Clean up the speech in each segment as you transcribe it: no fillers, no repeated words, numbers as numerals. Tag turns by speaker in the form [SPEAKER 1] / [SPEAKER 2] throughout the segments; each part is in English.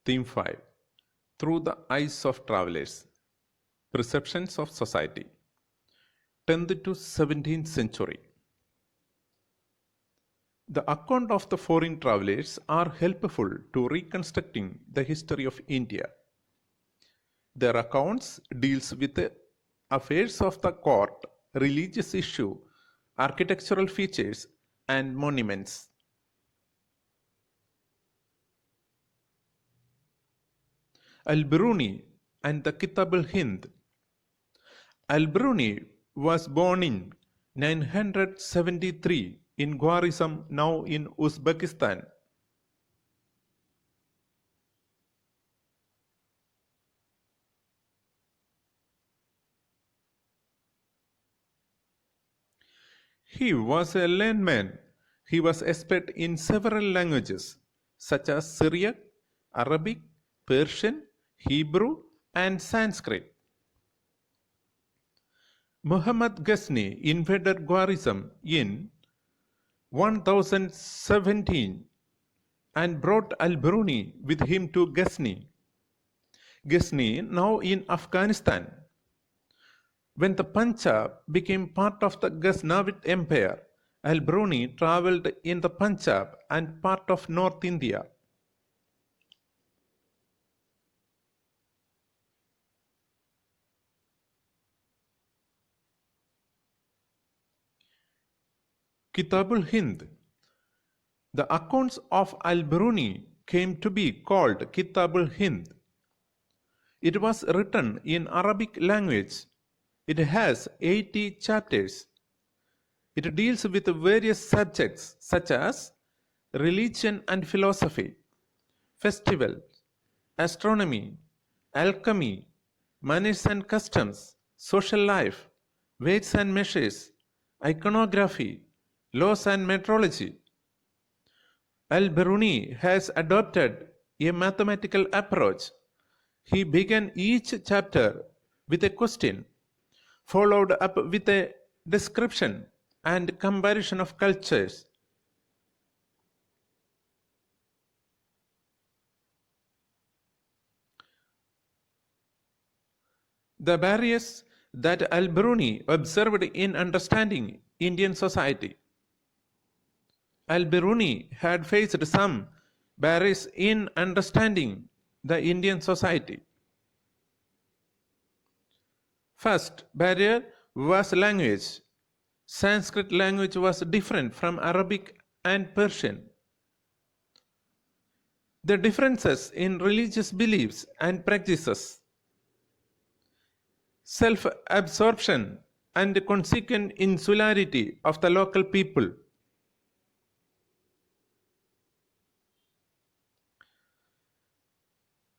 [SPEAKER 1] Theme 5. Through the Eyes of Travelers. Perceptions of Society. 10th to 17th century. The account of the foreign travelers are helpful to reconstructing the history of India. Their accounts deals with the affairs of the court, religious issue, architectural features, and monuments. Al-Biruni and the Kitab-ul-Hind. Al-Biruni was born in 973 in Khwarizm, now in Uzbekistan. He was a learned man. He was expert in several languages such as Syriac, Arabic, Persian, Hebrew, and Sanskrit. Muhammad Ghazni invaded Khwarizm in 1017 and brought Alberuni with him to Ghazni. Ghazni, now in Afghanistan. When the Punjab became part of the Ghaznavid Empire, Alberuni travelled in the Punjab and part of North India. Kitab-ul-Hind. The accounts of Al-Biruni came to be called Kitab-ul-Hind. It was written in Arabic language. It has 80 chapters. It deals with various subjects such as religion and philosophy, festivals, astronomy, alchemy, manners and customs, social life, weights and measures, iconography, laws and metrology. Al-Biruni has adopted a mathematical approach. He began each chapter with a question, followed up with a description and comparison of cultures. The barriers that Al-Biruni observed in understanding Indian society. Al-Biruni had faced some barriers in understanding the Indian society. First barrier was language. Sanskrit language was different from Arabic and Persian. The differences in religious beliefs and practices, self-absorption and consequent insularity of the local people.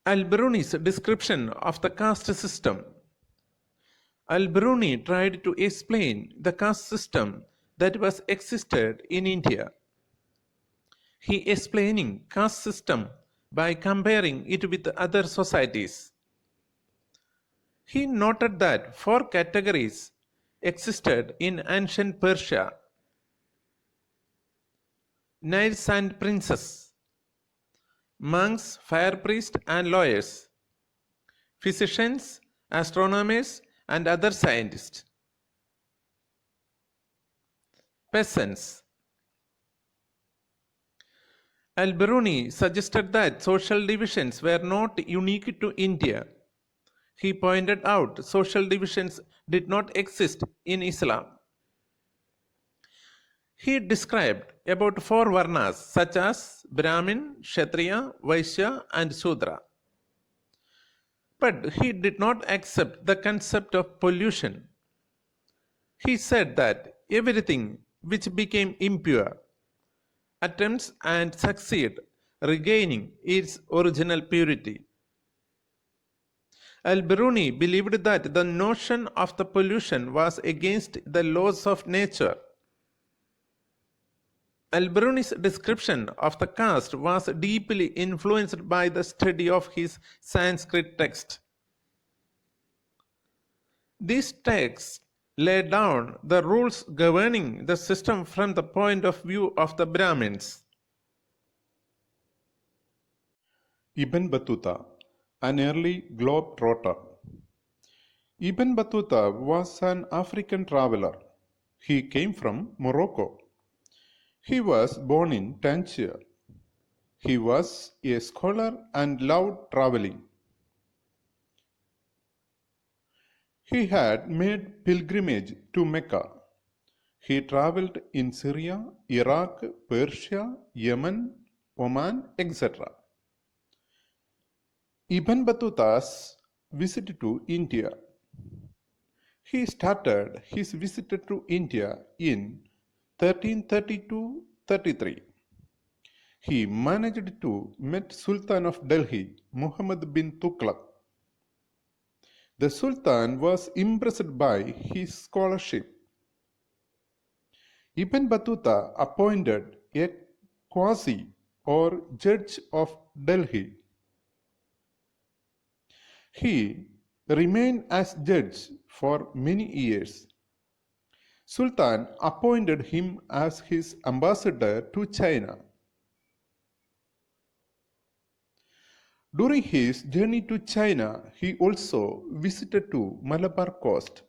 [SPEAKER 1] Alberuni's description of the caste system. Al-Biruni tried to explain the caste system that was existed in India. He explaining caste system by comparing it with other societies. He noted that 4 categories existed in ancient Persia: knights and princes, monks, fire priests and lawyers, physicians, astronomers, and other scientists, peasants. Al-Biruni suggested that social divisions were not unique to India. He pointed out social divisions did not exist in Islam. He described about 4 varnas such as Brahmin, Kshatriya, Vaishya, and Sudra. But he did not accept the concept of pollution. He said that everything which became impure attempts and succeed regaining its original purity. Al-Biruni believed that the notion of the pollution was against the laws of nature. Alberuni's description of the caste was deeply influenced by the study of his Sanskrit text. These texts lay down the rules governing the system from the point of view of the Brahmins.
[SPEAKER 2] Ibn Battuta, an early globe-trotter. Ibn Battuta was an African traveler. He came from Morocco. He was born in Tangier. He was a scholar and loved traveling. He had made pilgrimage to Mecca. He traveled in Syria, Iraq, Persia, Yemen, Oman, etc. Ibn Battuta's visit to India. He started his visit to India in 1332-33. He managed to meet Sultan of Delhi, Muhammad bin Tughlaq. The Sultan was impressed by his scholarship. Ibn Battuta appointed a Qazi or judge of Delhi. He remained as judge for many years. Sultan appointed him as his ambassador to China. During his journey to China, he also visited to Malabar coast.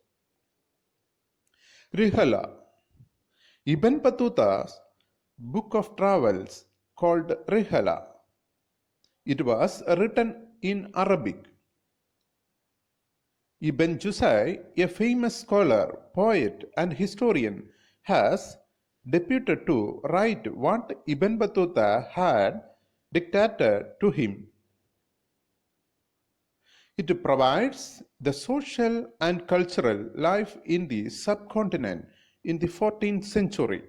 [SPEAKER 2] Rihla. Ibn Battuta's book of travels called Rihla. It was written in Arabic. Ibn Juzay, a famous scholar, poet, and historian, has deputed to write what Ibn Battuta had dictated to him. It provides the social and cultural life in the subcontinent in the 14th century.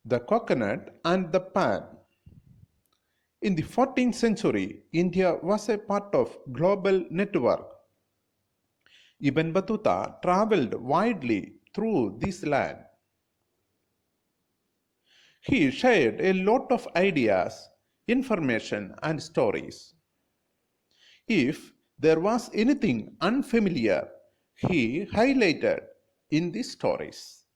[SPEAKER 2] The coconut and the paan. In the 14th century, India was a part of global network. Ibn Battuta traveled widely through this land. He shared a lot of ideas, information, and stories. If there was anything unfamiliar, he highlighted in the stories.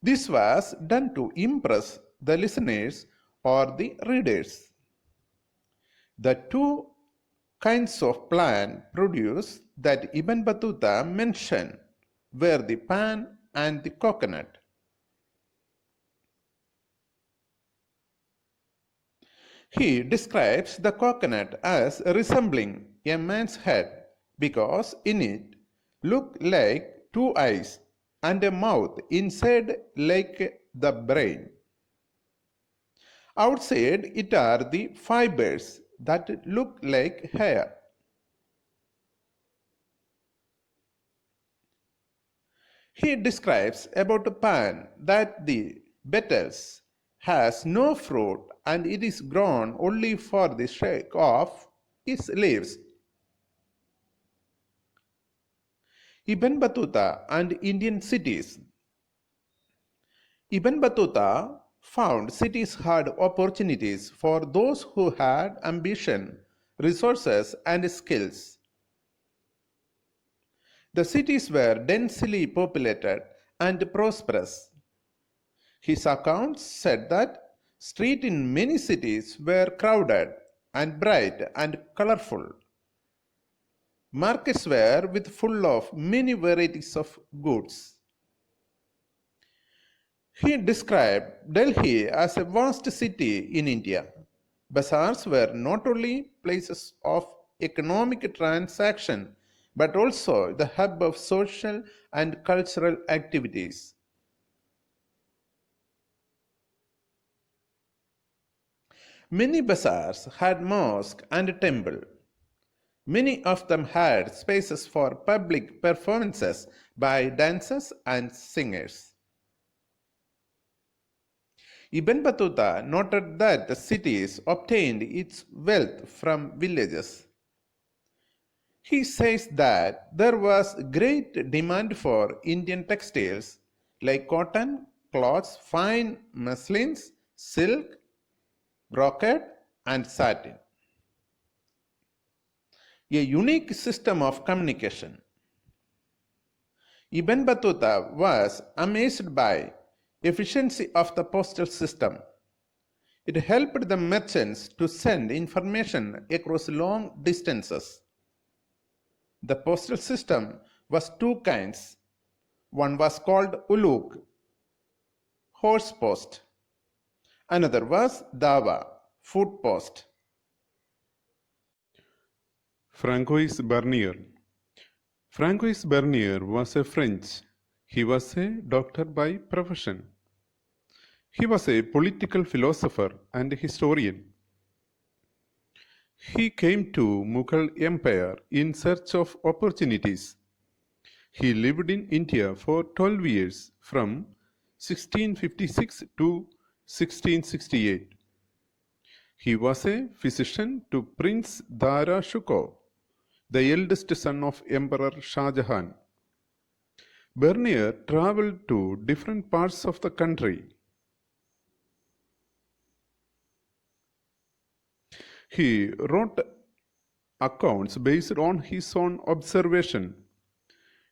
[SPEAKER 2] This was done to impress the listeners or the readers. The two kinds of plant produced that Ibn Battuta mentioned were the paan and the coconut. He describes the coconut as resembling a man's head because in it look like two eyes and a mouth inside like the brain. Outside it are the fibers that look like hair. He describes about a paan that the petals has no fruit and it is grown only for the sake of its leaves. Ibn Battuta and Indian cities. Ibn Battuta found cities had opportunities for those who had ambition, resources, and skills. The cities were densely populated and prosperous. His accounts said that streets in many cities were crowded and bright and colorful. Markets were full of many varieties of goods. He described Delhi as a vast city in India. Bazaars were not only places of economic transaction but also the hub of social and cultural activities. Many bazaars had mosque and temple. Many of them had spaces for public performances by dancers and singers. Ibn Battuta noted that the cities obtained its wealth from villages. He says that there was great demand for Indian textiles like cotton, cloths, fine muslins, silk, brocade, and satin. A unique system of communication. Ibn Battuta was amazed by efficiency of the postal system. It helped the merchants to send information across long distances. The postal system was two kinds. One was called uluk, horse post. Another was dawa, foot post.
[SPEAKER 3] Francois Bernier. Francois Bernier was a French. He was a doctor by profession. He was a political philosopher and historian. He came to Mughal Empire in search of opportunities. He lived in India for 12 years from 1656 to 1668. He was a physician to Prince Dara Shikoh, the eldest son of Emperor Shah Jahan. Bernier traveled to different parts of the country. He wrote accounts based on his own observation.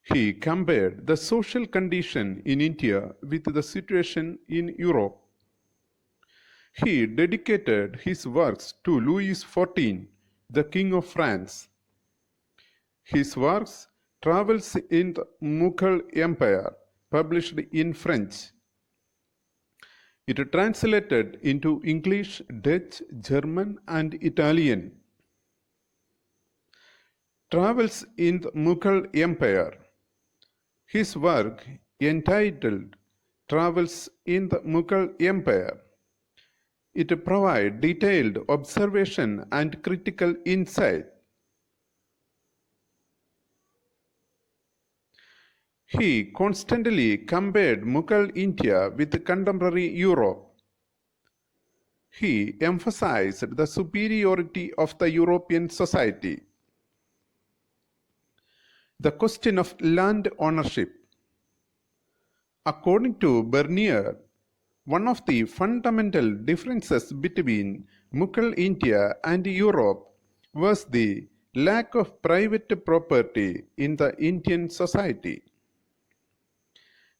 [SPEAKER 3] He compared the social condition in India with the situation in Europe. He dedicated his works to Louis XIV, the King of France. His works, Travels in the Mughal Empire, published in French. It translated into English, Dutch, German, and Italian. Travels in the Mughal Empire. His work, entitled Travels in the Mughal Empire, it provides detailed observation and critical insight. He constantly compared Mughal India with contemporary Europe. He emphasized the superiority of the European society. The question of land ownership. According to Bernier, one of the fundamental differences between Mughal India and Europe was the lack of private property in the Indian society.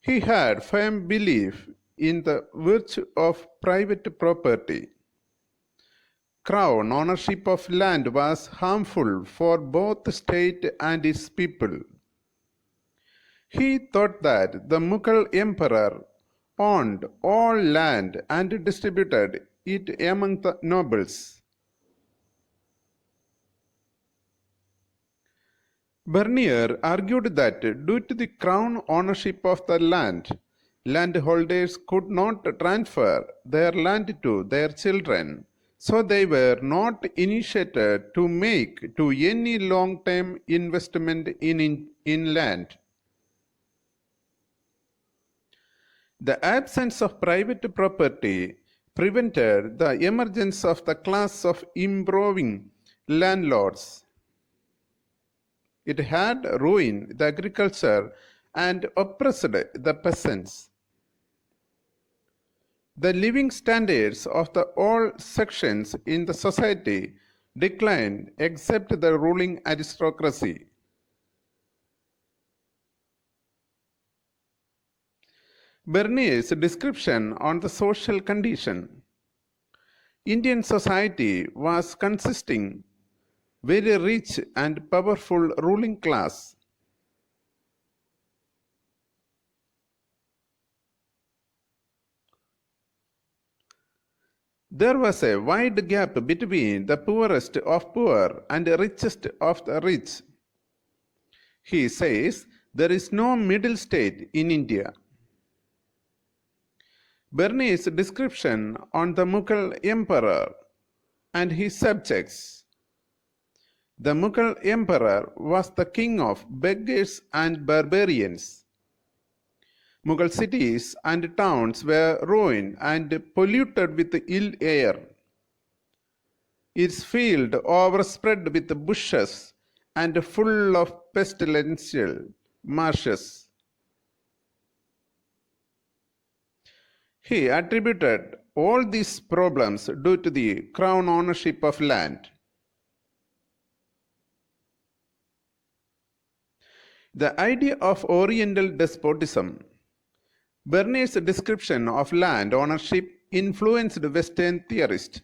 [SPEAKER 3] He had firm belief in the virtue of private property. Crown ownership of land was harmful for both the state and its people. He thought that the Mughal emperor owned all land and distributed it among the nobles. Bernier argued that due to the crown ownership of the land, landholders could not transfer their land to their children, so they were not initiated to make to any long-term investment in land. The absence of private property prevented the emergence of the class of improving landlords. It had ruined the agriculture and oppressed the peasants. The living standards of the all sections in the society declined except the ruling aristocracy. Bernier's description on the social condition. Indian society was consisting very rich and powerful ruling class. There was a wide gap between the poorest of poor and the richest of the rich. He says there is no middle state in India. Bernier's description on the Mughal emperor and his subjects. The Mughal emperor was the king of beggars and barbarians. Mughal cities and towns were ruined and polluted with ill air. Its field overspread with bushes and full of pestilential marshes. He attributed all these problems due to the crown ownership of land. The idea of Oriental despotism. Bernier's description of land ownership influenced Western theorists.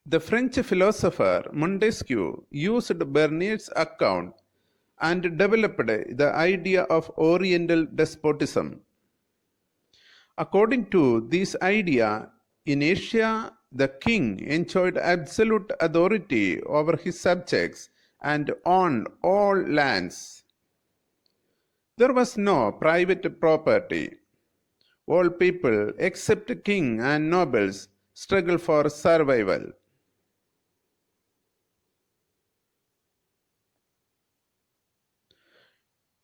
[SPEAKER 3] The French philosopher Montesquieu used Bernier's account and developed the idea of Oriental despotism. According to this idea, in Asia, the king enjoyed absolute authority over his subjects and owned all lands. There was no private property. All people, except king and nobles, struggled for survival.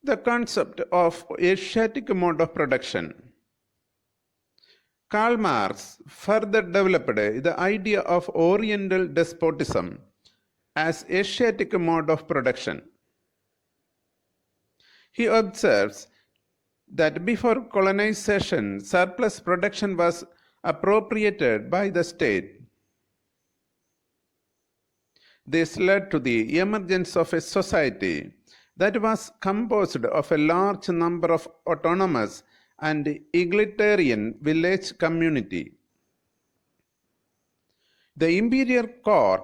[SPEAKER 3] The concept of Asiatic mode of production. Karl Marx further developed the idea of Oriental despotism as Asiatic mode of production. He observes that before colonization, surplus production was appropriated by the state. This led to the emergence of a society that was composed of a large number of autonomous and egalitarian village community. The imperial court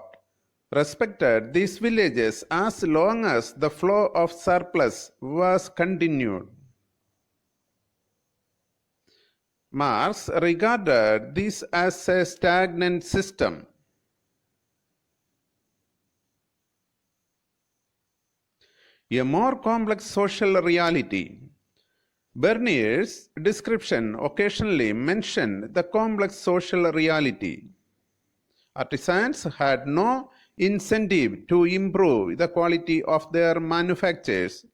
[SPEAKER 3] respected these villages as long as the flow of surplus was continued. Marx regarded this as a stagnant system. A more complex social reality. Bernier's description occasionally mentioned the complex social reality. Artisans had no incentive to improve the quality of their manufactures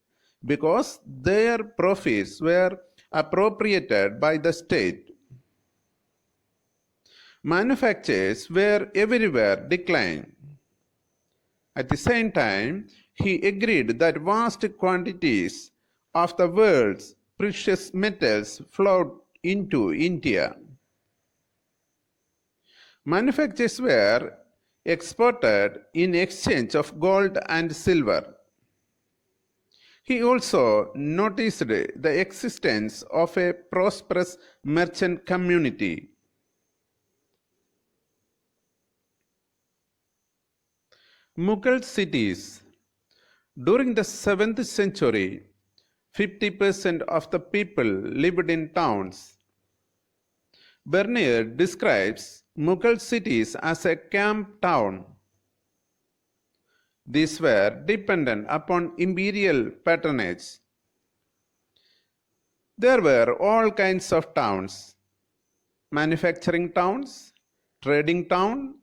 [SPEAKER 3] because their profits were appropriated by the state. Manufactures were everywhere declining. At the same time, he agreed that vast quantities of the world's precious metals flowed into India. Manufactures were exported in exchange of gold and silver. He also noticed the existence of a prosperous merchant community. Mughal cities. During the 7th century, 50% of the people lived in towns. Bernier describes Mughal cities as a camp town. These were dependent upon imperial patronage. There were all kinds of towns: manufacturing towns, trading towns,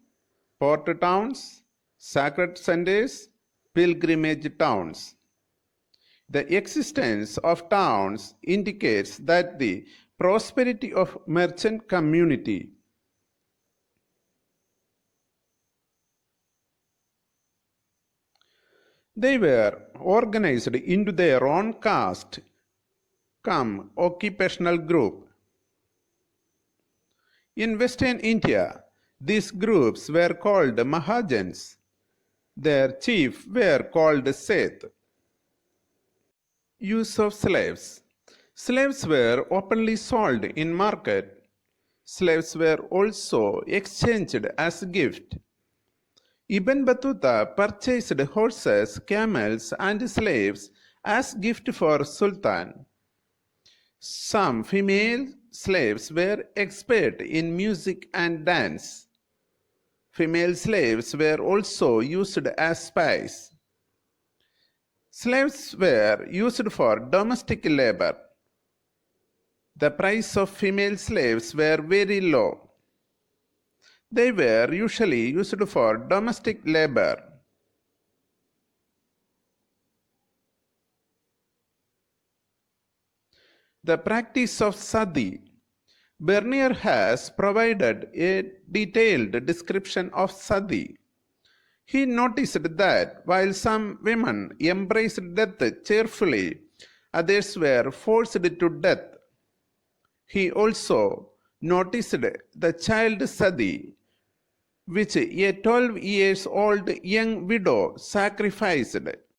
[SPEAKER 3] port towns, sacred centers, pilgrimage towns. The existence of towns indicates that the prosperity of merchant community. They were organized into their own caste, occupational group. In Western India, these groups were called Mahajans. Their chiefs were called Seth. Use of slaves. Slaves were openly sold in market. Slaves were also exchanged as gift. Ibn Batuta purchased horses, camels, and slaves as gift for Sultan. Some female slaves were expert in music and dance. Female slaves were also used as spies. Slaves were used for domestic labor. The price of female slaves were very low. They were usually used for domestic labor. The practice of sati. Bernier has provided a detailed description of sati. He noticed that while some women embraced death cheerfully, others were forced to death. He also noticed the child sati, which a 12 years old young widow sacrificed.